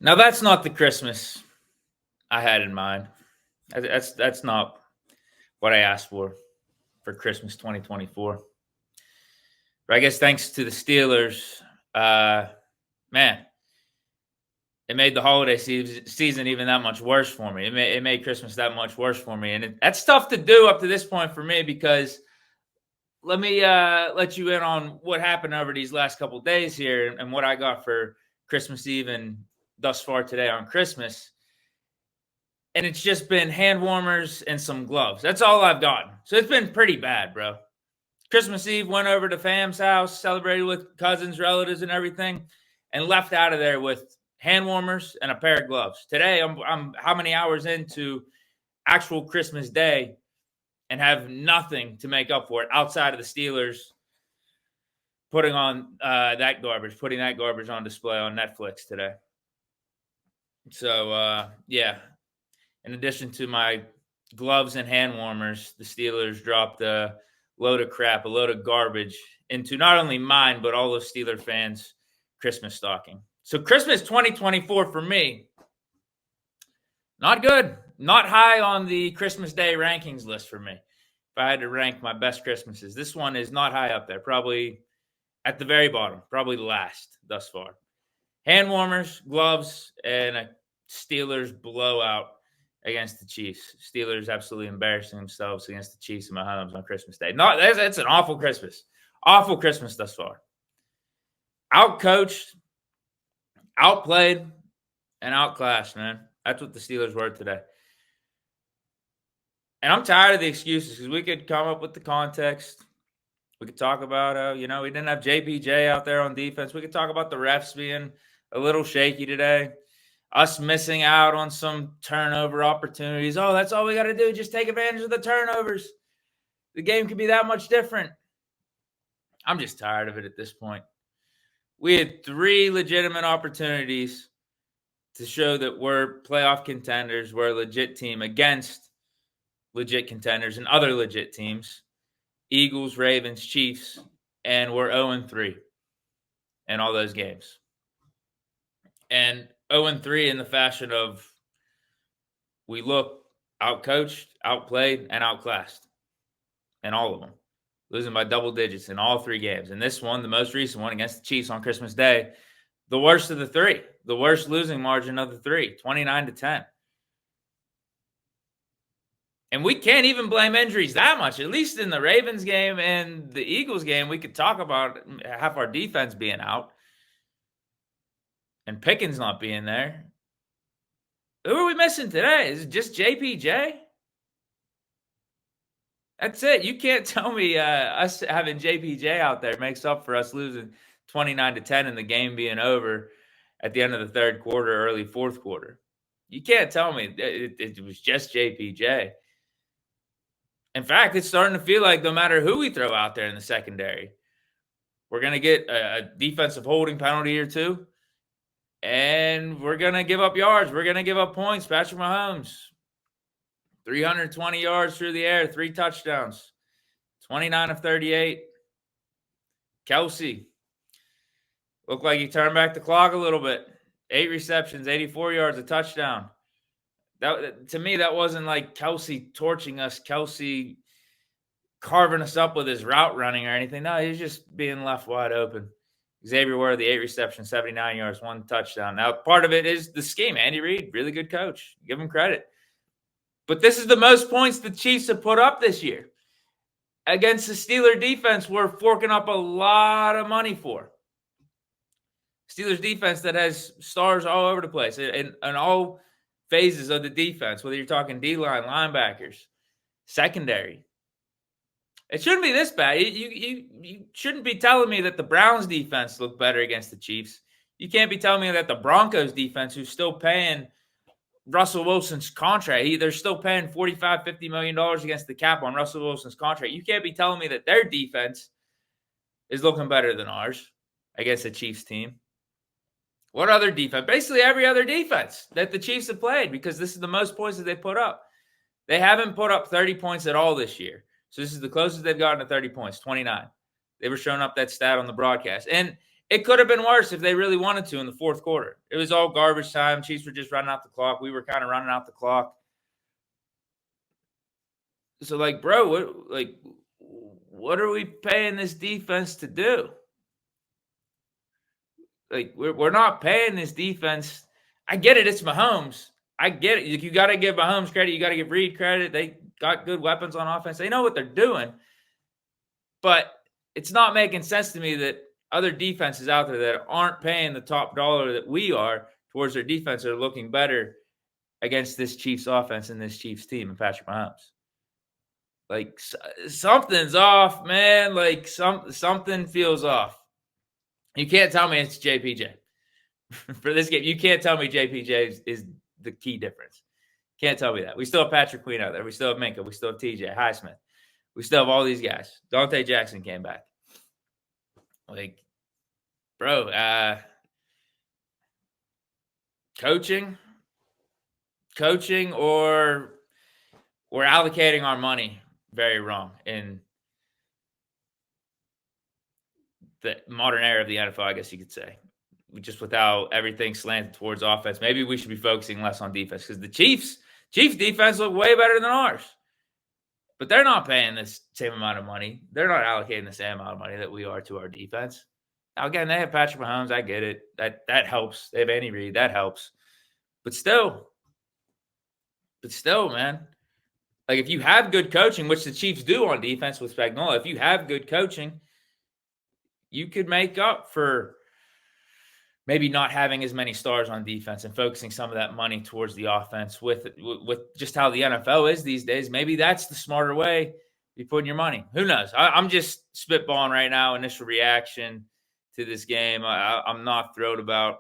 Now, that's not the Christmas I had in mind. That's not what I asked for Christmas 2024. But I guess thanks to the Steelers, man, it made the holiday season even that much worse for me. It made Christmas that much worse for me. And that's tough to do up to this point for me because let me let you in on what happened over these last couple of days here and what I got for Christmas Eve and thus far today on Christmas. And it's just been hand warmers and some gloves. That's all I've gotten. So it's been pretty bad, bro. Christmas Eve, went over to fam's house, celebrated with cousins, relatives, and everything, and left out of there with hand warmers and a pair of gloves. Today, I'm how many hours into actual Christmas Day and have nothing to make up for it outside of the Steelers putting on putting that garbage on display on Netflix today. So, yeah. In addition to my gloves and hand warmers, the Steelers dropped a load of crap, a load of garbage into not only mine, but all those Steeler fans' Christmas stocking. So Christmas 2024 for me, not good. Not high on the Christmas Day rankings list for me. If I had to rank my best Christmases, this one is not high up there. Probably at the very bottom, probably last thus far. Hand warmers, gloves, and a Steelers blowout against the Chiefs. Steelers absolutely embarrassing themselves against the Chiefs and Mahomes on Christmas Day. No, that's an awful Christmas. Awful Christmas thus far. Outcoached, outplayed, and outclassed, man. That's what the Steelers were today. And I'm tired of the excuses because we could come up with the context. We could talk about, we didn't have JPJ out there on defense. We could talk about the refs being a little shaky today. Us missing out on some turnover opportunities. Oh, that's all we got to do. Just take advantage of the turnovers. The game could be that much different. I'm just tired of it at this point. We had 3 legitimate opportunities to show that we're playoff contenders. We're a legit team against legit contenders and other legit teams. Eagles, Ravens, Chiefs, and we're 0-3 in all those games. And 0-3 in the fashion of we look outcoached, outplayed, and outclassed in all of them. Losing by double digits in all 3 games. And this one, the most recent one against the Chiefs on Christmas Day, the worst of the 3. The worst losing margin of the 3, 29-10. And we can't even blame injuries that much. At least in the Ravens game and the Eagles game, we could talk about half our defense being out. And Pickens not being there. Who are we missing today? Is it just JPJ? That's it. You can't tell me us having JPJ out there makes up for us losing 29-10 and the game being over at the end of the third quarter, early fourth quarter. You can't tell me it was just JPJ. In fact, it's starting to feel like no matter who we throw out there in the secondary, we're going to get a defensive holding penalty or 2. And we're going to give up yards. We're going to give up points. Patrick Mahomes, 320 yards through the air, 3 touchdowns, 29 of 38. Kelsey, looked like he turned back the clock a little bit. 8 receptions, 84 yards, a touchdown. That, to me, that wasn't like Kelsey torching us, Kelsey carving us up with his route running or anything. No, he's just being left wide open. Xavier Ward, the 8 receptions, 79 yards, 1 touchdown. Now, part of it is the scheme. Andy Reid, really good coach. Give him credit. But this is the most points the Chiefs have put up this year. Against the Steeler defense, we're forking up a lot of money for. Steelers defense that has stars all over the place in all phases of the defense, whether you're talking D-line, linebackers, secondary. It shouldn't be this bad. You shouldn't be telling me that the Browns defense looked better against the Chiefs. You can't be telling me that the Broncos defense, who's still paying Russell Wilson's contract, they're still paying $45, $50 million against the cap on Russell Wilson's contract. You can't be telling me that their defense is looking better than ours against the Chiefs team. What other defense? Basically every other defense that the Chiefs have played, because this is the most points that they put up. They haven't put up 30 points at all this year. So this is the closest they've gotten to 30 points, 29. They were showing up that stat on the broadcast. And it could have been worse if they really wanted to in the fourth quarter. It was all garbage time. Chiefs were just running out the clock. We were kind of running out the clock. So, like, bro, what are we paying this defense to do? Like, we're not paying this defense. I get it. It's Mahomes. I get it. You got to give Mahomes credit. You got to give Reed credit. They got good weapons on offense. They know what they're doing. But it's not making sense to me that other defenses out there that aren't paying the top dollar that we are towards their defense are looking better against this Chiefs offense and this Chiefs team and Patrick Mahomes. Like, something's off, man. Like, something feels off. You can't tell me it's JPJ. For this game, you can't tell me JPJ is the key difference. Can't tell me that. We still have Patrick Queen out there. We still have Minka. We still have TJ Highsmith. We still have all these guys. Dante Jackson came back. Like, bro, coaching, or we're allocating our money very wrong in the modern era of the NFL, I guess you could say. Just without everything slanted towards offense, maybe we should be focusing less on defense because the Chiefs defense look way better than ours. But they're not paying the same amount of money. They're not allocating the same amount of money that we are to our defense. Now, again, they have Patrick Mahomes. I get it. That helps. They have Andy Reid. That helps. But still, man, like, if you have good coaching, which the Chiefs do on defense with Spagnuolo, if you have good coaching, you could make up for maybe not having as many stars on defense and focusing some of that money towards the offense with just how the NFL is these days. Maybe that's the smarter way to be putting your money. Who knows? I'm just spitballing right now, initial reaction to this game. I'm not thrilled about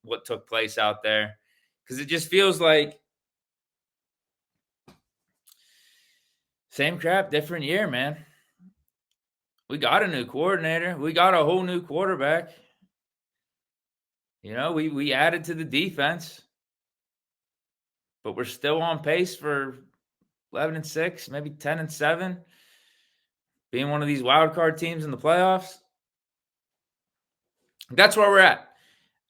what took place out there because it just feels like same crap, different year, man. We got a new coordinator. We got a whole new quarterback. You know, we added to the defense, but we're still on pace for 11-6, maybe 10-7, being one of these wild card teams in the playoffs. That's where we're at.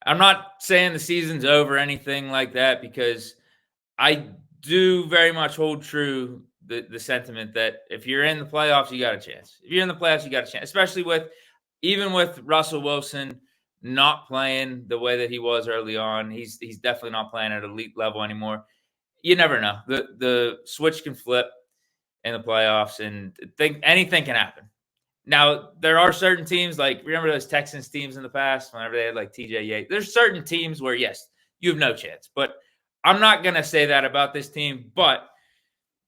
I'm not saying the season's over or anything like that because I do very much hold true the sentiment that if you're in the playoffs, you got a chance. If you're in the playoffs, you got a chance, especially even with Russell Wilson not playing the way that he was early on. He's definitely not playing at elite level anymore. You never know. The switch can flip in the playoffs, and anything can happen. Now, there are certain teams, like, remember those Texans teams in the past, whenever they had, like, TJ Yates? There's certain teams where, yes, you have no chance. But I'm not going to say that about this team. But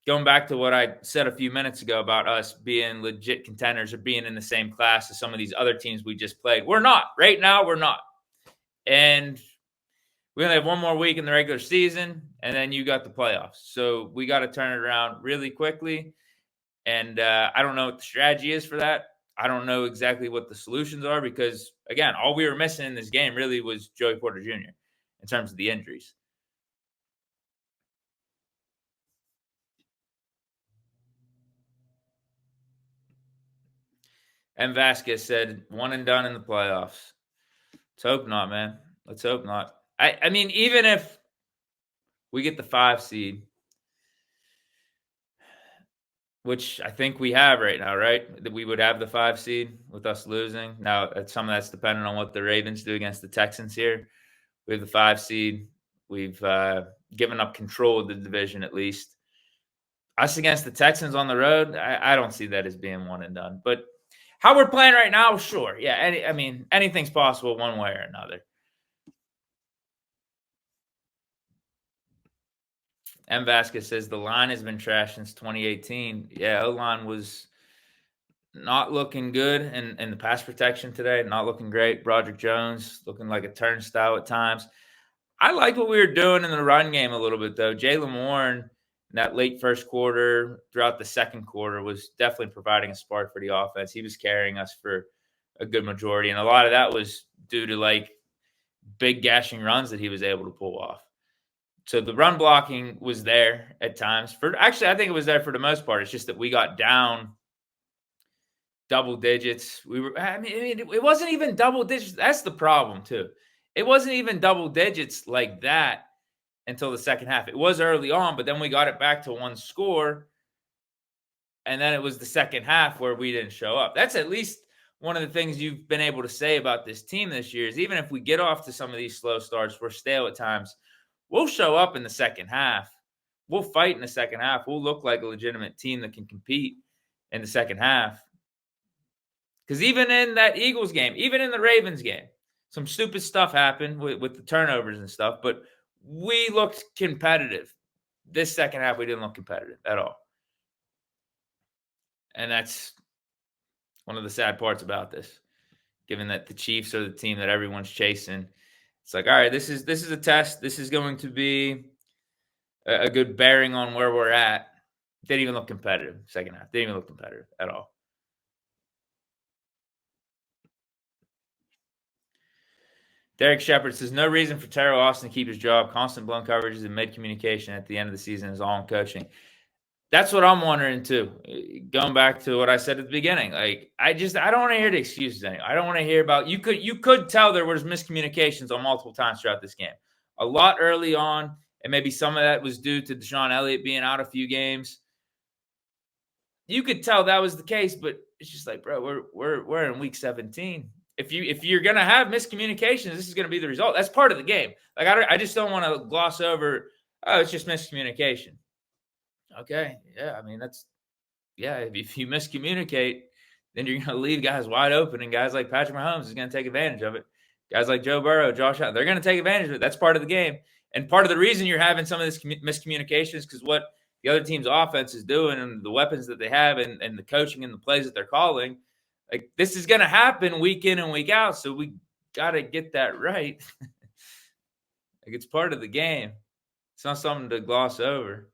going back to what I said a few minutes ago about us being legit contenders or being in the same class as some of these other teams we just played, we're not. Right now, we're not. And we only have one more week in the regular season, and then you got the playoffs. So we got to turn it around really quickly. And I don't know what the strategy is for that. I don't know exactly what the solutions are because, again, all we were missing in this game really was Joey Porter Jr. in terms of the injuries. And Vasquez said, one and done in the playoffs. Let's hope not, man. Let's hope not. I mean, even if we get the 5 seed, which I think we have right now, right? That we would have the 5 seed with us losing. Now, some of that's dependent on what the Ravens do against the Texans here. We have the 5 seed. We've given up control of the division at least. Us against the Texans on the road, I don't see that as being one and done. But how we're playing right now, sure. Yeah, anything's possible one way or another. M. Vasquez says the line has been trashed since 2018. Yeah, O-line was not looking good in the pass protection today. Not looking great. Broderick Jones looking like a turnstile at times. I like what we were doing in the run game a little bit, though. Jaylen Warren in that late first quarter, throughout the second quarter, was definitely providing a spark for the offense. He was carrying us for a good majority, and a lot of that was due to, like, big gashing runs that he was able to pull off. So the run blocking was there at times. I think it was there for the most part. It's just that we got down double digits. It wasn't even double digits. That's the problem, too. It wasn't even double digits like that until the second half. It was early on, but then we got it back to one score. And then it was the second half where we didn't show up. That's at least one of the things you've been able to say about this team this year is even if we get off to some of these slow starts, we're stale at times, we'll show up in the second half. We'll fight in the second half. We'll look like a legitimate team that can compete in the second half. Because even in that Eagles game, even in the Ravens game, some stupid stuff happened with the turnovers and stuff, but we looked competitive. This second half, we didn't look competitive at all. And that's one of the sad parts about this, given that the Chiefs are the team that everyone's chasing. It's like, all right, this is a test. This is going to be a good bearing on where we're at. Didn't even look competitive second half. Didn't even look competitive at all. Derek Shepard says, no reason for Terrell Austin to keep his job. Constant blown coverages and mid-communication at the end of the season is all in coaching. That's what I'm wondering, too. Going back to what I said at the beginning. Like, I don't want to hear the excuses anymore. I don't want to hear about – you could tell there was miscommunications on multiple times throughout this game. A lot early on, and maybe some of that was due to Deshaun Elliott being out a few games. You could tell that was the case, but it's just like, bro, we're in week 17. If you're gonna have miscommunications, this is gonna be the result. That's part of the game. Like I just don't want to gloss over. Oh, it's just miscommunication. Okay, yeah. I mean, if you miscommunicate, then you're gonna leave guys wide open, and guys like Patrick Mahomes is gonna take advantage of it. Guys like Joe Burrow, Josh Allen, they're gonna take advantage of it. That's part of the game, and part of the reason you're having some of this miscommunication is because what the other team's offense is doing and the weapons that they have and the coaching and the plays that they're calling. Like, this is going to happen week in and week out, so we got to get that right. Like, it's part of the game. It's not something to gloss over.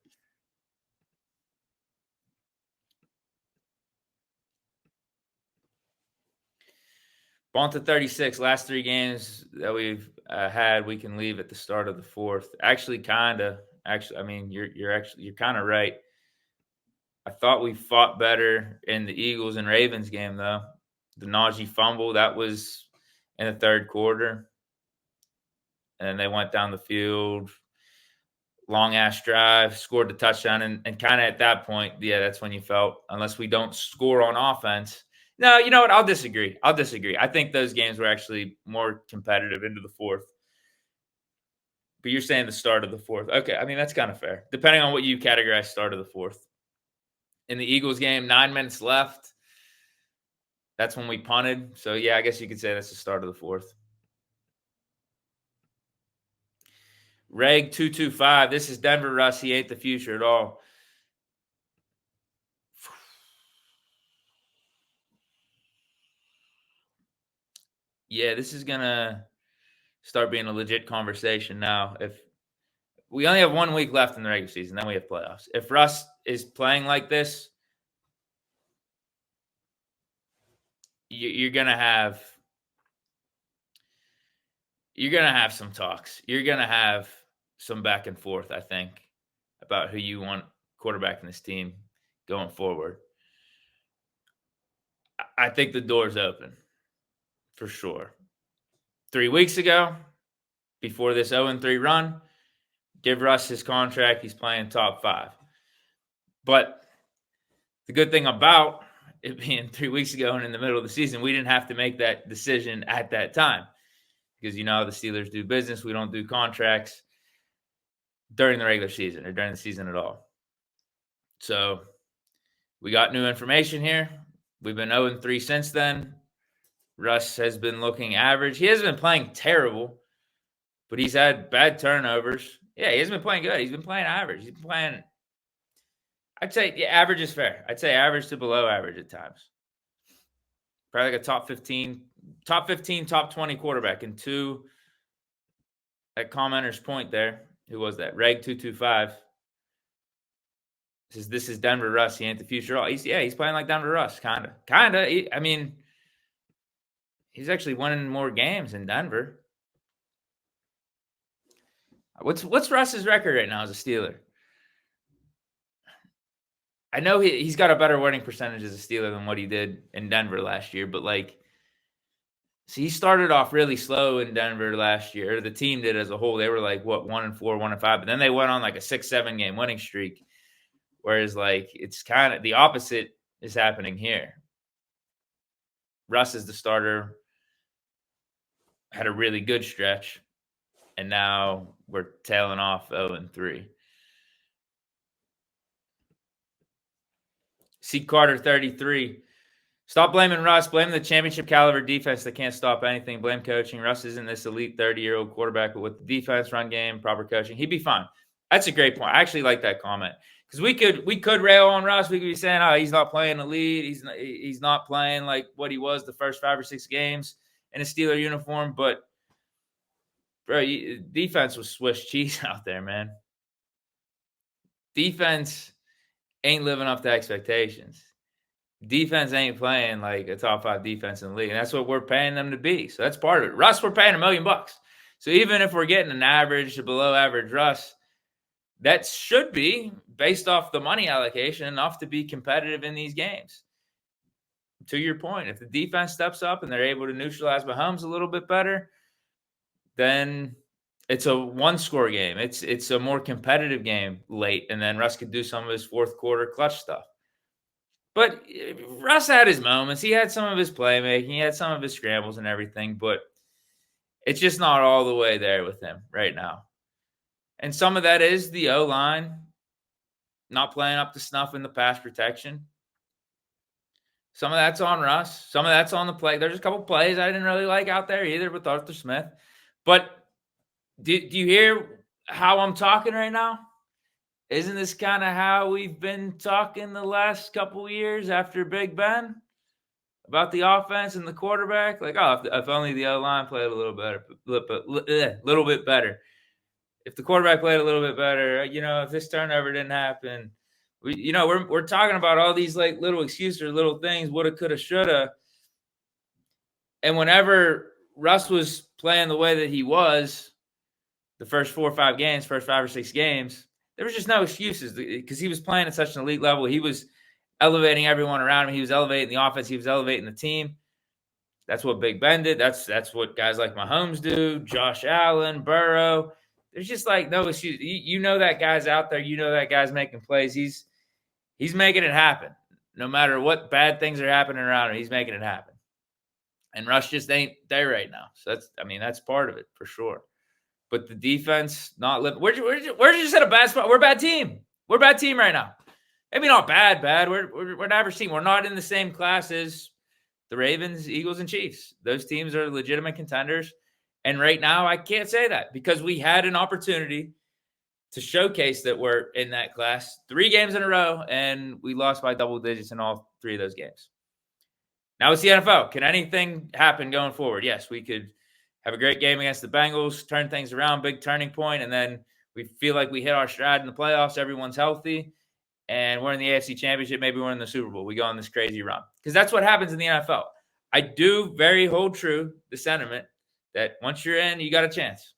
Bonta 36, last 3 games that we've had, we can leave at the start of the fourth. Actually, kind of. Actually, I mean, you're kind of right. I thought we fought better in the Eagles and Ravens game, though. The Najee fumble, that was in the third quarter. And then they went down the field, long-ass drive, scored the touchdown. And kind of at that point, yeah, that's when you felt, unless we don't score on offense. No, you know what? I'll disagree. I think those games were actually more competitive into the fourth. But you're saying the start of the fourth. Okay, I mean, that's kind of fair, depending on what you categorize start of the fourth. In the Eagles game, 9 minutes left. That's when we punted. So, yeah, I guess you could say that's the start of the fourth. Reg 225. This is Denver Russ. He ain't the future at all. Yeah, this is going to start being a legit conversation now. If we only have 1 week left in the regular season, then we have playoffs. If Russ is playing like this, you're going to have some talks. You're going to have some back and forth, I think, about who you want quarterbacking this team going forward. I think the door's open for sure. 3 weeks ago, before this 0-3 run, give Russ his contract. He's playing top 5. But the good thing about it being 3 weeks ago and in the middle of the season, we didn't have to make that decision at that time. Because you know how the Steelers do business. We don't do contracts during the regular season or during the season at all. So we got new information here. We've been 0-3 since then. Russ has been looking average. He hasn't been playing terrible, but he's had bad turnovers. Yeah, he hasn't been playing good. He's been playing average. He's been playing, I'd say, yeah, average is fair. I'd say average to below average at times. Probably like a top 15, top 20 quarterback. And 2, at commenter's point there, who was that? Reg 225. Says this is Denver Russ. He ain't the future. He's playing like Denver Russ, kind of. I mean, he's actually winning more games in Denver. What's Russ's record right now as a Steeler? I know he's got a better winning percentage as a Steeler than what he did in Denver last year, but like, see, he started off really slow in Denver last year. The team did as a whole. They were like, what, 1-4, 1-5, but then they went on like a 6-7 game winning streak. Whereas, like, it's kind of the opposite is happening here. Russ is the starter, had a really good stretch, and now we're tailing off 0-3. C. Carter 33. Stop blaming Russ. Blame the championship caliber defense that can't stop anything. Blame coaching. Russ isn't this elite 30-year-old quarterback, but with the defense, run game, proper coaching, he'd be fine. That's a great point. I actually like that comment. Because we could rail on Russ. We could be saying, oh, he's not playing elite. He's not playing like what he was the first 5 or 6 games in a Steeler uniform. But, bro, defense was Swiss cheese out there, man. Defense ain't living up to expectations. Defense ain't playing like a top 5 defense in the league. And that's what we're paying them to be. So that's part of it. Russ, we're paying $1 million. So even if we're getting an average to below average Russ, that should be, based off the money allocation, enough to be competitive in these games. To your point, if the defense steps up and they're able to neutralize Mahomes a little bit better, then it's a 1-score game. It's a more competitive game late, and then Russ could do some of his fourth quarter clutch stuff. But Russ had his moments. He had some of his playmaking. He had some of his scrambles and everything, but it's just not all the way there with him right now. And some of that is the O-line not playing up to snuff in the pass protection. Some of that's on Russ. Some of that's on the play. There's a couple plays I didn't really like out there either with Arthur Smith. But do you hear how I'm talking right now? Isn't this kind of how we've been talking the last couple of years after Big Ben about the offense and the quarterback? Like, oh, if only the O-line played a little bit better. If the quarterback played a little bit better, if this turnover didn't happen, we're talking about all these like little excuses or little things, woulda, coulda, shoulda. And whenever Russ was playing the way that he was, the first 4 or 5 games, first 5 or 6 games, there was just no excuses because he was playing at such an elite level. He was elevating everyone around him. He was elevating the offense. He was elevating the team. That's what Big Ben did. That's what guys like Mahomes do, Josh Allen, Burrow. There's just like no excuse. You know that guy's out there. You know that guy's making plays. He's making it happen. No matter what bad things are happening around him, he's making it happen. And Russ just ain't there right now. So that's part of it for sure. But the defense not living. We're just at a bad spot. We're a bad team. We're a bad team right now. Maybe not bad. We're an average team. We're not in the same class as the Ravens, Eagles, and Chiefs. Those teams are legitimate contenders. And right now, I can't say that because we had an opportunity to showcase that we're in that class 3 games in a row, and we lost by double digits in all 3 of those games. Now it's the NFL. Can anything happen going forward? Yes, we could have a great game against the Bengals, turn things around, big turning point, and then we feel like we hit our stride in the playoffs. Everyone's healthy, and we're in the AFC Championship. Maybe we're in the Super Bowl. We go on this crazy run because that's what happens in the NFL. I do very hold true the sentiment that once you're in, you got a chance.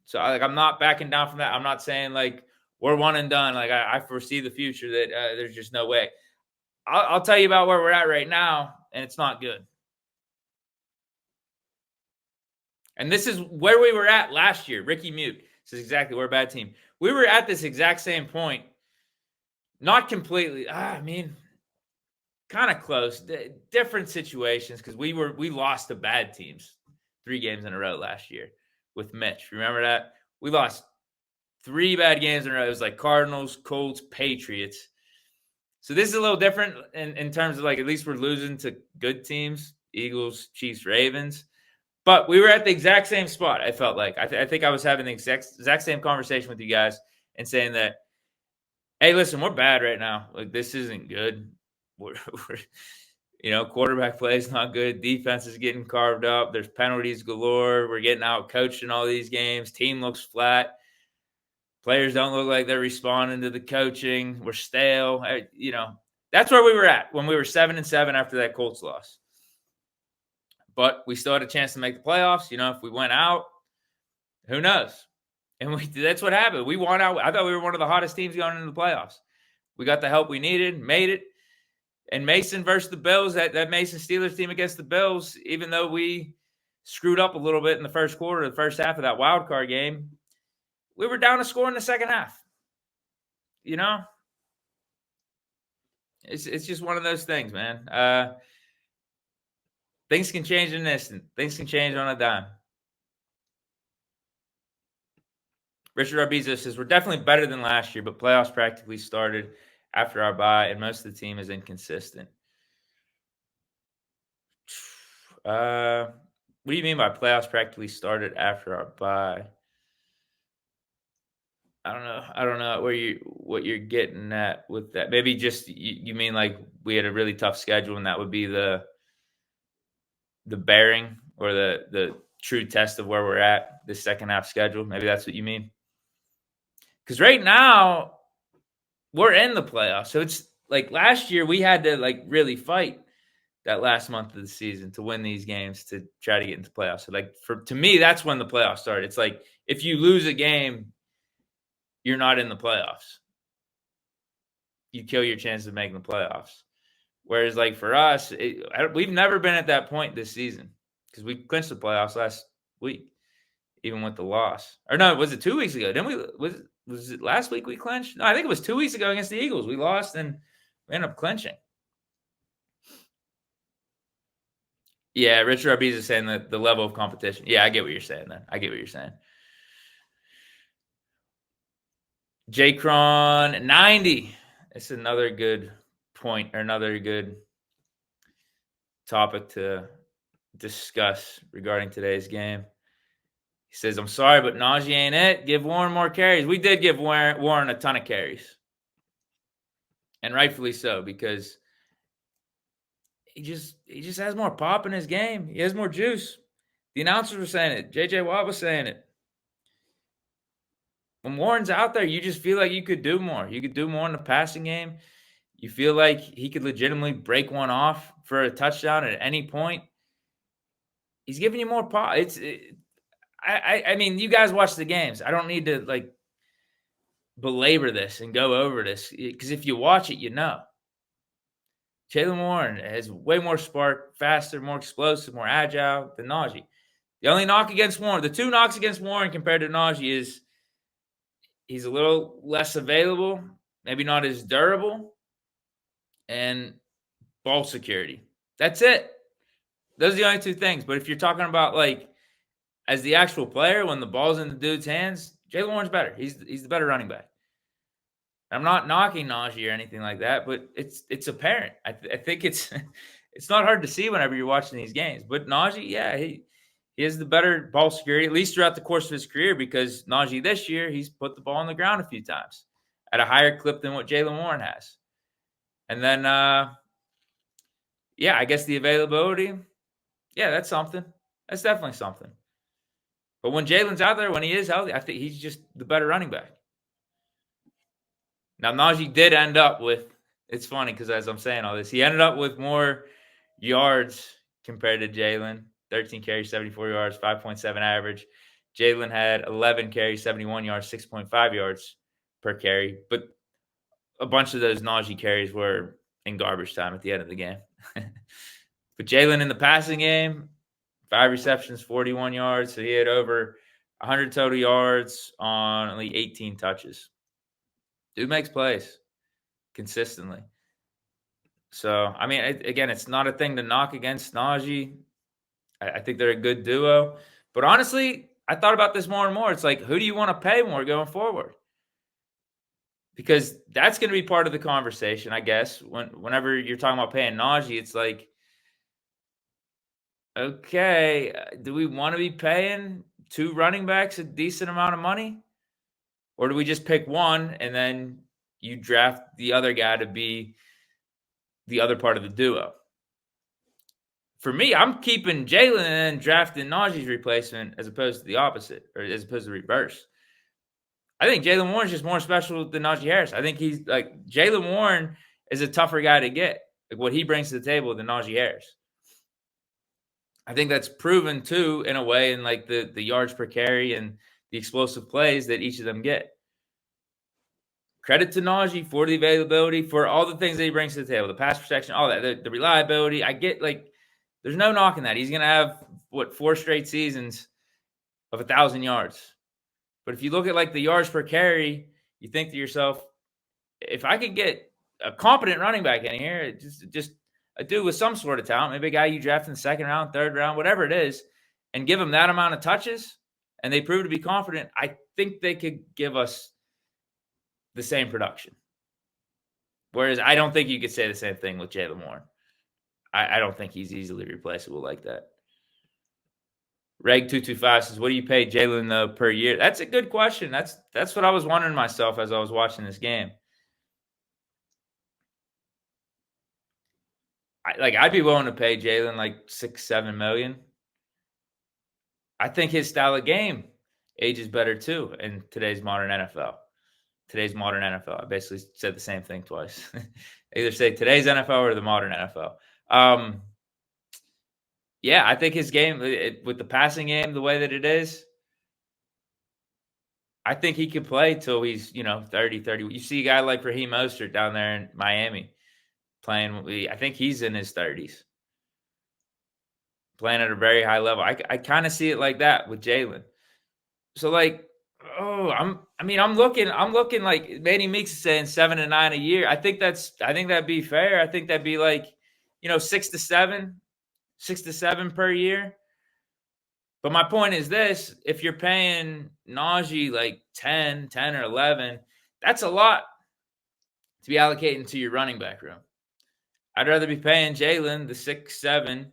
So I'm not backing down from that. I'm not saying like we're one and done. Like I foresee the future that there's just no way. I'll tell you about where we're at right now, and it's not good. And this is where we were at last year. Ricky Mute says exactly we're a bad team. We were at this exact same point. Not completely. Kind of close. Different situations because we lost to bad teams 3 games in a row last year with Mitch. Remember that? We lost 3 bad games in a row. It was like Cardinals, Colts, Patriots. So this is a little different in terms of like at least we're losing to good teams, Eagles, Chiefs, Ravens. But we were at the exact same spot, I felt like. I think I was having the exact same conversation with you guys and saying that, hey, listen, we're bad right now. Like, this isn't good. We're quarterback play is not good. Defense is getting carved up. There's penalties galore. We're getting out-coached in all these games. Team looks flat. Players don't look like they're responding to the coaching. We're stale. That's where we were at when we were 7-7 after that Colts loss. But we still had a chance to make the playoffs. If we went out, who knows? And that's what happened. We won out. I thought we were one of the hottest teams going into the playoffs. We got the help we needed, made it. And Mason versus the Bills, that Mason Steelers team against the Bills, even though we screwed up a little bit in the first quarter, the first half of that wild card game, we were down a score in the second half. You know? It's just one of those things, man. Things can change in an instant. Things can change on a dime. Richard Arbizo says, we're definitely better than last year, but playoffs practically started after our bye, and most of the team is inconsistent. What do you mean by playoffs practically started after our bye? I don't know what you're getting at with that. Maybe just you mean like we had a really tough schedule, and that would be the bearing or the true test of where we're at, the second half schedule. Maybe that's what you mean. Because right now we're in the playoffs, so it's like last year we had to like really fight that last month of the season to win these games to try to get into playoffs. So like to me, that's when the playoffs started. It's like if you lose a game, you're not in the playoffs. You kill your chances of making the playoffs. Whereas like for us, we've never been at that point this season because we clinched the playoffs last week, even with the loss. Or no, was it 2 weeks ago? Didn't we? Was it last week we clinched? No, I think it was 2 weeks ago against the Eagles. We lost and we ended up clinching. Yeah, Richard Arbiz is saying that the level of competition. Yeah, I get what you're saying then. I get what you're saying. J-Cron 90. It's another good point or another good topic to discuss regarding today's game. He says, I'm sorry, but Najee ain't it. Give Warren more carries. We did give Warren a ton of carries. And rightfully so, because he just has more pop in his game. He has more juice. The announcers were saying it. J.J. Watt was saying it. When Warren's out there, you just feel like you could do more. You could do more in the passing game. You feel like he could legitimately break one off for a touchdown at any point. He's giving you more pop. I mean, you guys watch the games. I don't need to like belabor this and go over this because if you watch it, you know. Jaylen Warren has way more spark, faster, more explosive, more agile than Najee. The only knock against Warren, the two knocks against Warren compared to Najee is he's a little less available, maybe not as durable, and ball security. That's it. Those are the only two things. But if you're talking about like as the actual player, when the ball's in the dude's hands, Jaylen Warren's better. He's the better running back. I'm not knocking Najee or anything like that, but it's apparent. I think it's not hard to see whenever you're watching these games. But Najee, yeah, he is the better ball security, at least throughout the course of his career, because Najee this year, he's put the ball on the ground a few times at a higher clip than what Jaylen Warren has. And then, yeah, I guess the availability, yeah, that's something. That's definitely something. But when Jalen's out there, when he is healthy, I think he's just the better running back. Now, Najee did end up with, it's funny because as I'm saying all this, he ended up with more yards compared to Jalen. 13 carries, 74 yards, 5.7 average. Jalen had 11 carries, 71 yards, 6.5 yards per carry. But a bunch of those Najee carries were in garbage time at the end of the game. But Jalen in the passing game, 5 receptions, 41 yards. So he had over 100 total yards on only 18 touches. Dude makes plays consistently. So, I mean, again, it's not a thing to knock against Najee. I think they're a good duo. But honestly, I thought about this more and more. It's like, who do you want to pay more going forward? Because that's going to be part of the conversation, I guess. Whenever you're talking about paying Najee, it's like, okay, do we want to be paying 2 running backs a decent amount of money? Or do we just pick one and then you draft the other guy to be the other part of the duo? For me, I'm keeping Jalen and then drafting Najee's replacement as opposed to the opposite, or as opposed to the reverse. I think Jaylen Warren's just more special than Najee Harris. I think he's like Jaylen Warren is a tougher guy to get, like what he brings to the table than Najee Harris. I think that's proven too, in a way, in like the yards per carry and the explosive plays that each of them get. credit to Najee for the availability, for all the things that he brings to the table, the pass protection, all that, the reliability. I get, like, there's no knocking that. He's going to have, 4 straight seasons of 1,000 yards. But if you look at, like, the yards per carry, you think to yourself, if I could get a competent running back in here, just a dude with some sort of talent, maybe a guy you draft in the second round, third round, whatever it is, and give him that amount of touches, and they prove to be confident, I think they could give us the same production. Whereas I don't think you could say the same thing with Jaylen Warren. I don't think he's easily replaceable like that. Reg225 says, what do you pay Jaylen per year? That's a good question. That's what I was wondering myself as I was watching this game. I'd be willing to pay Jaylen like $6-7 million. I think his style of game ages better too in today's modern NFL. I basically said the same thing twice. Either say today's NFL or the modern NFL. Yeah, I think his game, with the passing game the way that it is, I think he could play till he's, 30. You see a guy like Raheem Mostert down there in Miami playing. I think he's in his 30s. Playing at a very high level. I kind of see it like that with Jaylen. So, I'm looking like Manny Meeks is saying 7 to 9 a year. I think that'd be fair. I think that'd be like, 6 to 7 per year. But my point is this: if you're paying Najee like 10 or 11, that's a lot to be allocating to your running back room. I'd rather be paying Jaylen the 6-7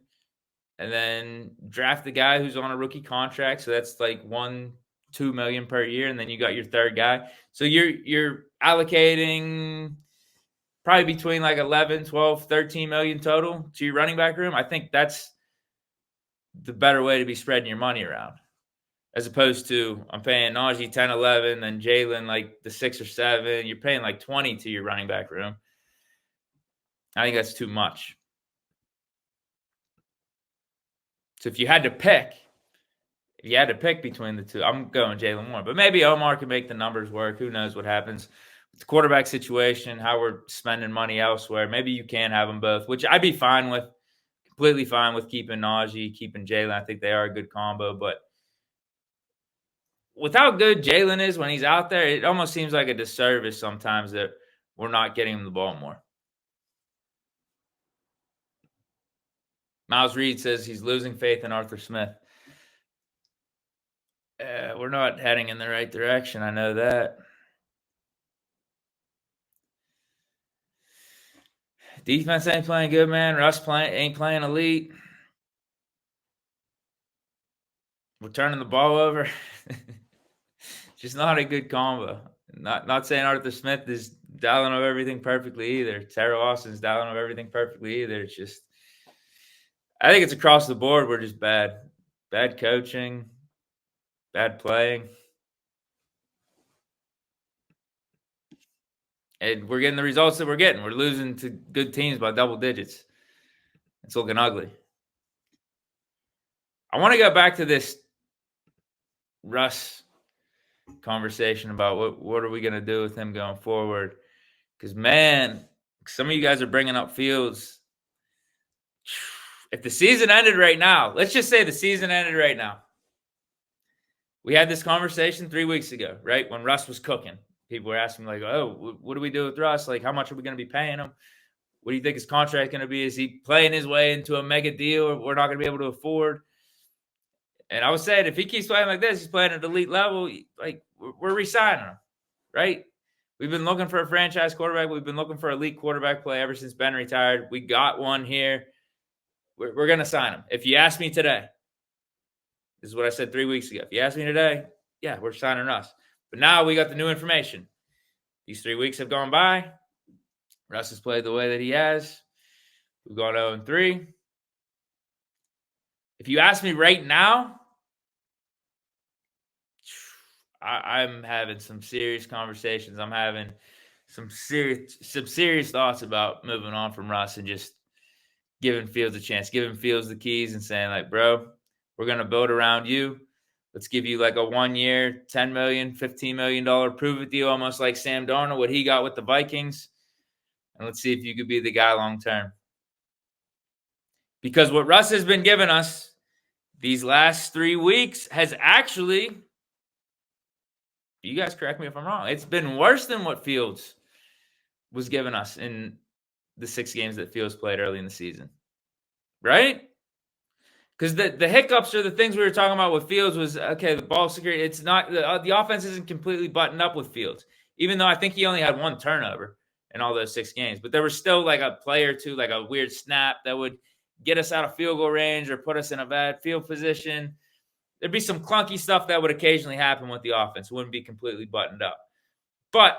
and then draft the guy who's on a rookie contract. So that's like $1-2 million per year. And then you got your third guy. So you're allocating probably between like 11, 12, 13 million total to your running back room. I think that's the better way to be spreading your money around, as opposed to I'm paying Najee 10, 11, then Jaylen like the 6 or 7. You're paying like 20 to your running back room. I think that's too much. So if you had to pick between the two, I'm going Jaylen Warren. But maybe Omar can make the numbers work. Who knows what happens with the quarterback situation, how we're spending money elsewhere. Maybe you can have them both, which I'd be fine with. Completely fine with keeping Najee, keeping Jaylen. I think they are a good combo. But with how good Jaylen is when he's out there, it almost seems like a disservice sometimes that we're not getting him the ball more. Miles Reed says he's losing faith in Arthur Smith. We're not heading in the right direction. I know that. Defense ain't playing good, man. Russ ain't playing elite. We're turning the ball over. Just not a good combo. Not saying Arthur Smith is dialing up everything perfectly either. Terrell Austin's dialing up everything perfectly either. It's just, I think it's across the board. We're just bad. Bad coaching, bad playing. And we're getting the results that we're getting. We're losing to good teams by double digits. It's looking ugly. I want to go back to this Russ conversation about what are we going to do with him going forward. Because, man, some of you guys are bringing up Fields. If the season ended right now, let's just say the season ended right now. We had this conversation 3 weeks ago, right, when Russ was cooking. People were asking, like, oh, what do we do with Russ? Like, how much are we going to be paying him? What do you think his contract is going to be? Is he playing his way into a mega deal we're not going to be able to afford? And I was saying, if he keeps playing like this, he's playing at elite level, like, we're re-signing him, right? We've been looking for a franchise quarterback. We've been looking for elite quarterback play ever since Ben retired. We got one here. We're going to sign him. If you ask me today, this is what I said 3 weeks ago. If you ask me today, yeah, we're signing Russ. But now we got the new information. These 3 weeks have gone by. Russ has played the way that he has. We've gone 0-3. If you ask me right now, I'm having some serious conversations. I'm having some serious thoughts about moving on from Russ and just giving Fields a chance, giving Fields the keys and saying, like, bro, we're going to build around you. Let's give you like a 1 year, $10 million, $15 million prove it deal, almost like Sam Darnold, what he got with the Vikings. And let's see if you could be the guy long term. Because what Russ has been giving us these last 3 weeks has actually, you guys correct me if I'm wrong, it's been worse than what Fields was giving us in the 6 games that Fields played early in the season. Right? Because the hiccups are the things we were talking about with Fields was, okay, the ball security, it's not, the offense isn't completely buttoned up with Fields, even though I think he only had 1 turnover in all those 6 games. But there was still like a play or two, like a weird snap that would get us out of field goal range or put us in a bad field position. There'd be some clunky stuff that would occasionally happen with the offense. It wouldn't be completely buttoned up. But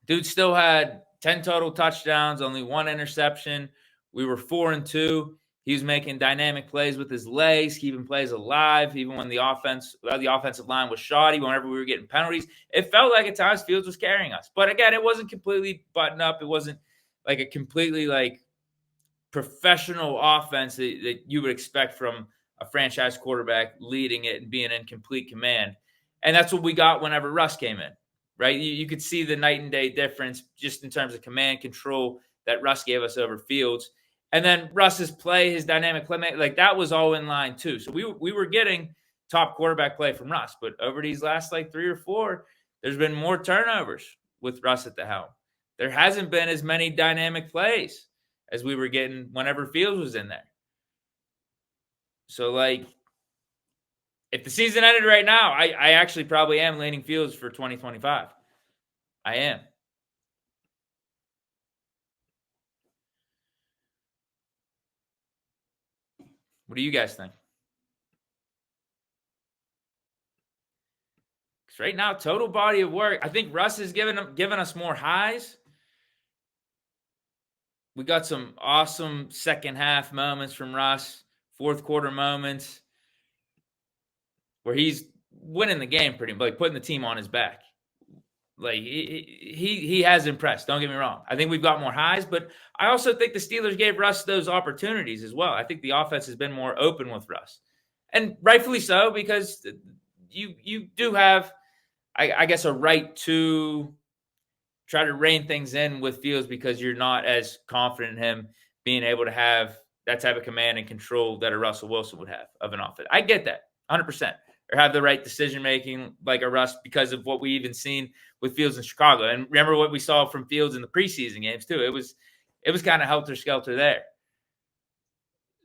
dude still had 10 total touchdowns, only 1 interception. We were 4-2. He was making dynamic plays with his legs, keeping plays alive, even when the offensive line was shoddy, whenever we were getting penalties. It felt like at times Fields was carrying us. But again, it wasn't completely buttoned up. It wasn't like a completely like professional offense that you would expect from a franchise quarterback leading it and being in complete command. And that's what we got whenever Russ came in, right? You could see the night and day difference just in terms of command control that Russ gave us over Fields. And then Russ's play, his dynamic play, like that was all in line too. So we were getting top quarterback play from Russ. But over these last like 3 or 4, there's been more turnovers with Russ at the helm. There hasn't been as many dynamic plays as we were getting whenever Fields was in there. So, like, if the season ended right now, I actually probably am leaning Fields for 2025. I am. What do you guys think? Because right now, total body of work, I think Russ is giving us more highs. We got some awesome second half moments from Russ, fourth quarter moments where he's winning the game pretty much, like putting the team on his back. Like he has impressed. Don't get me wrong. I think we've got more highs, but I also think the Steelers gave Russ those opportunities as well. I think the offense has been more open with Russ, and rightfully so, because you do have, I guess, a right to try to rein things in with Fields because you're not as confident in him being able to have that type of command and control that a Russell Wilson would have of an offense. I get that 100%. Or have the right decision-making like a Russ because of what we even seen with Fields in Chicago. And remember what we saw from Fields in the preseason games too. It was kind of helter-skelter there.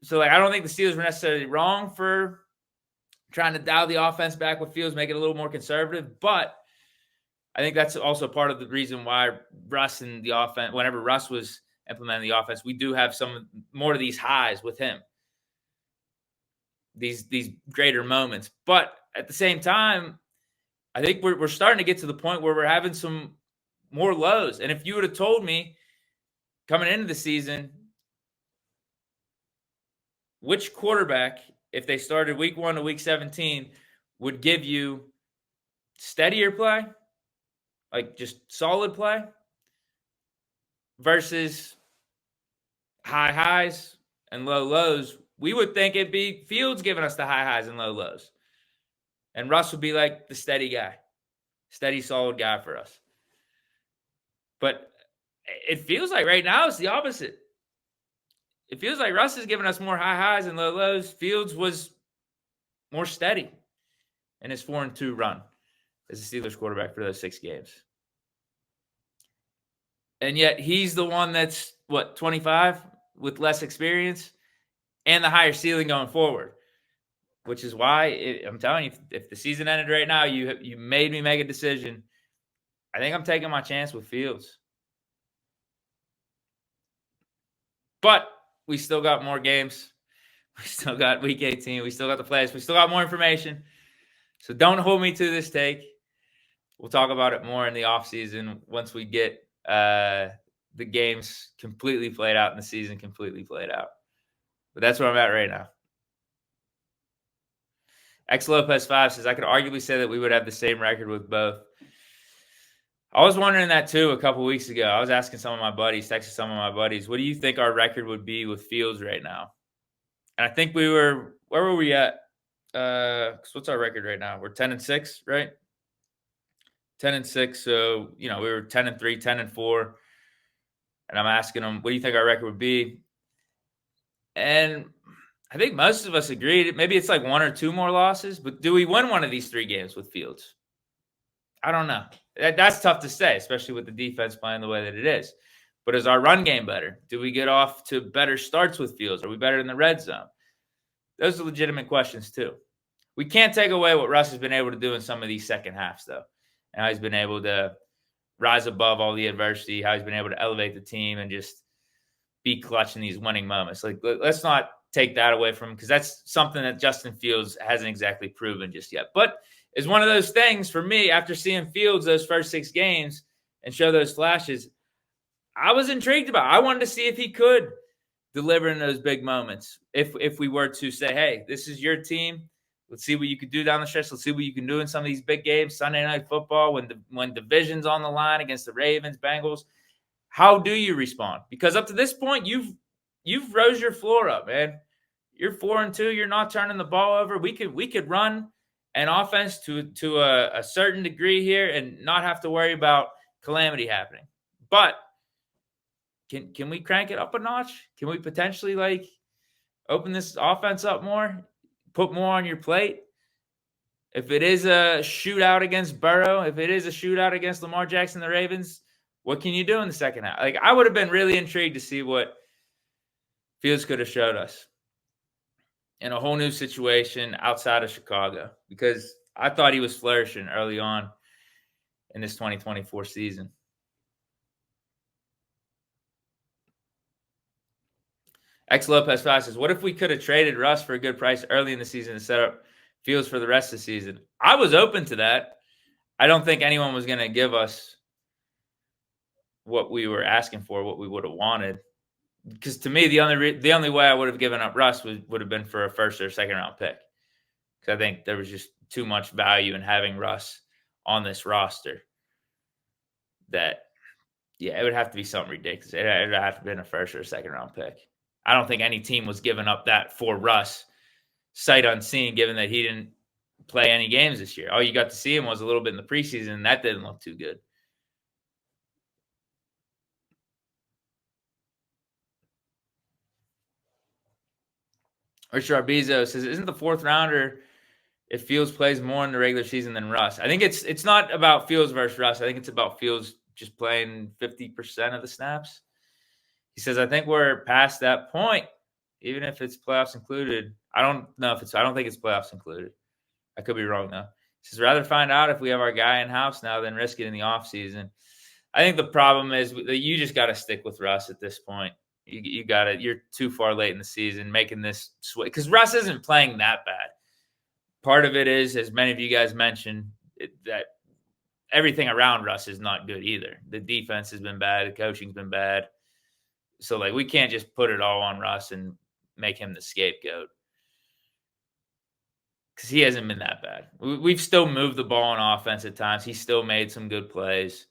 So, like, I don't think the Steelers were necessarily wrong for trying to dial the offense back with Fields, make it a little more conservative. But I think that's also part of the reason why Russ and the offense, whenever Russ was implementing the offense, we do have some more of these highs with him. These greater moments. But at the same time, I think we're starting to get to the point where we're having some more lows. And if you would have told me coming into the season, which quarterback, if they started week 1 to week 17, would give you steadier play, like just solid play, versus high highs and low lows, we would think it'd be Fields giving us the high highs and low lows. And Russ would be like the steady guy, steady, solid guy for us. But it feels like right now it's the opposite. It feels like Russ is giving us more high highs and low lows. Fields was more steady in his 4-2 run as a Steelers quarterback for those 6 games. And yet he's the one that's, 25 with less experience and the higher ceiling going forward, which is why I'm telling you, if the season ended right now, you made me make a decision. I think I'm taking my chance with Fields. But we still got more games. We still got week 18. We still got the playoffs. We still got more information. So don't hold me to this take. We'll talk about it more in the offseason once we get the games completely played out and the season completely played out. But that's where I'm at right now. X Lopez 5 says, I could arguably say that we would have the same record with both. I was wondering that too a couple weeks ago. I was asking some of my buddies, texting some of my buddies, what do you think our record would be with Fields right now? And I think where were we at? What's our record right now? We're 10-6, right? 10-6. So, we were 10-3, 10-4. And I'm asking them, what do you think our record would be? And I think most of us agreed. Maybe it's like 1 or 2 more losses, but do we win one of these 3 games with Fields? I don't know. That's tough to say, especially with the defense playing the way that it is. But is our run game better? Do we get off to better starts with Fields? Are we better in the red zone? Those are legitimate questions too. We can't take away what Russ has been able to do in some of these second halves, though. And how he's been able to rise above all the adversity, how he's been able to elevate the team and just be clutch in these winning moments. Like, let's not take that away from him, because that's something that Justin Fields hasn't exactly proven just yet. But it's one of those things for me, after seeing Fields those first 6 games and show those flashes, I was intrigued about it. I wanted to see if he could deliver in those big moments. If we were to say, hey, this is your team, let's see what you could do down the stretch. Let's see what you can do in some of these big games, Sunday Night Football, when division's on the line against the Ravens, Bengals. How do you respond? Because up to this point, you've rose your floor up, man. You're 4-2. You're not turning the ball over. We could run an offense to a certain degree here and not have to worry about calamity happening. But can we crank it up a notch? Can we potentially open this offense up more? Put more on your plate? If it is a shootout against Burrow, if it is a shootout against Lamar Jackson, the Ravens, what can you do in the second half? I would have been really intrigued to see what Fields could have showed us in a whole new situation outside of Chicago, because I thought he was flourishing early on in this 2024 season. X Lopez 5 says, what if we could have traded Russ for a good price early in the season to set up Fields for the rest of the season? I was open to that. I don't think anyone was going to give us what we were asking for, what we would have wanted. Because to me, the only way I would have given up Russ would have been for a first or second round pick. Because I think there was just too much value in having Russ on this roster that, it would have to be something ridiculous. It would have to have been a first or a second round pick. I don't think any team was giving up that for Russ, sight unseen, given that he didn't play any games this year. All you got to see him was a little bit in the preseason, and that didn't look too good. Richard Arbizo says, isn't the 4th rounder if Fields plays more in the regular season than Russ? I think it's not about Fields versus Russ. I think it's about Fields just playing 50% of the snaps. He says, I think we're past that point, even if it's playoffs included. I don't think it's playoffs included. I could be wrong, though. He says, rather find out if we have our guy in-house now than risk it in the offseason. I think the problem is that you just got to stick with Russ at this point. You got it. You're too far late in the season making this switch, because Russ isn't playing that bad. Part of it is, as many of you guys mentioned, that everything around Russ is not good either. The defense has been bad. The coaching's been bad. So, we can't just put it all on Russ and make him the scapegoat, because he hasn't been that bad. We've still moved the ball on offense at times. He's still made some good plays,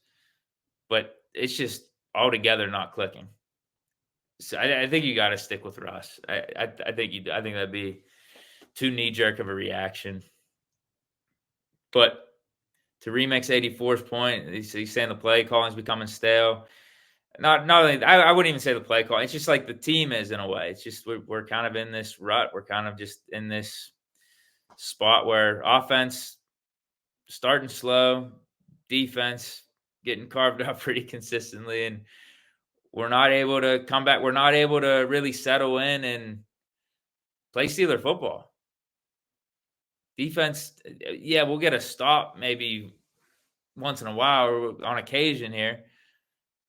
but it's just altogether not clicking. So I think you got to stick with Russ. I think that'd be too knee-jerk of a reaction. But to remix 84's point, he's saying the play calling is becoming stale. Not only I wouldn't even say the play call. It's just like the team is, in a way. It's just we're kind of in this rut. We're kind of just in this spot where offense starting slow, defense getting carved up pretty consistently, and we're not able to come back. We're not able to really settle in and play Steeler football. Defense, we'll get a stop maybe once in a while or on occasion here.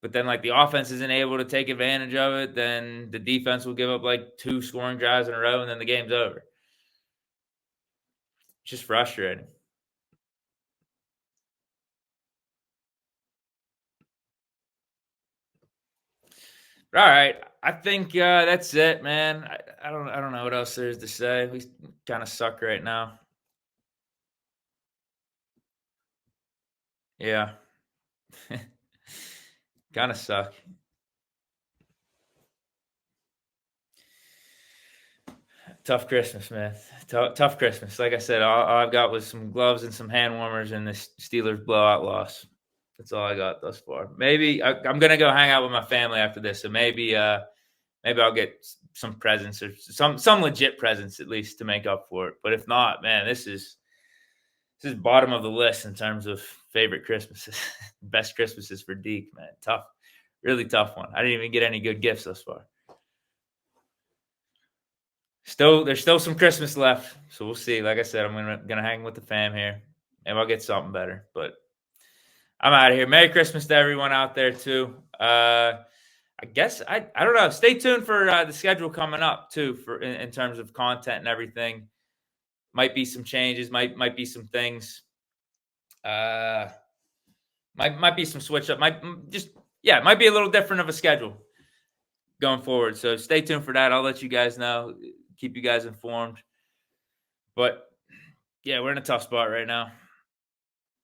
But then, the offense isn't able to take advantage of it, then the defense will give up 2 scoring drives in a row, and then the game's over. It's just frustrating. All right, I think that's it, man. I don't know what else there is to say. We kind of suck right now. Yeah, kind of suck. Tough Christmas, man. Tough Christmas. Like I said, all I've got was some gloves and some hand warmers and this Steelers blowout loss. That's all I got thus far. Maybe I'm gonna go hang out with my family after this, so maybe I'll get some presents or some legit presents at least to make up for it. But if not, man, this is bottom of the list in terms of favorite Christmases, best Christmases for Deke, man. Tough, really tough one. I didn't even get any good gifts thus far. There's still some Christmas left, so we'll see. Like I said, I'm gonna hang with the fam here. Maybe I'll get something better, but I'm out of here. Merry Christmas to everyone out there too. I guess I don't know. Stay tuned for the schedule coming up too, for in terms of content and everything. Might be some changes. Might be some things. Might be some switch up. Might be a little different of a schedule going forward. So stay tuned for that. I'll let you guys know. Keep you guys informed. But yeah, we're in a tough spot right now.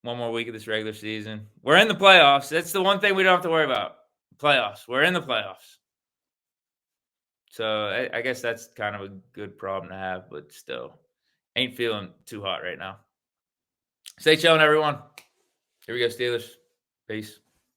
One more week of this regular season. We're in the playoffs. That's the one thing we don't have to worry about. Playoffs. We're in the playoffs. So I guess that's kind of a good problem to have, but still ain't feeling too hot right now. Stay chilling, everyone. Here we go, Steelers. Peace.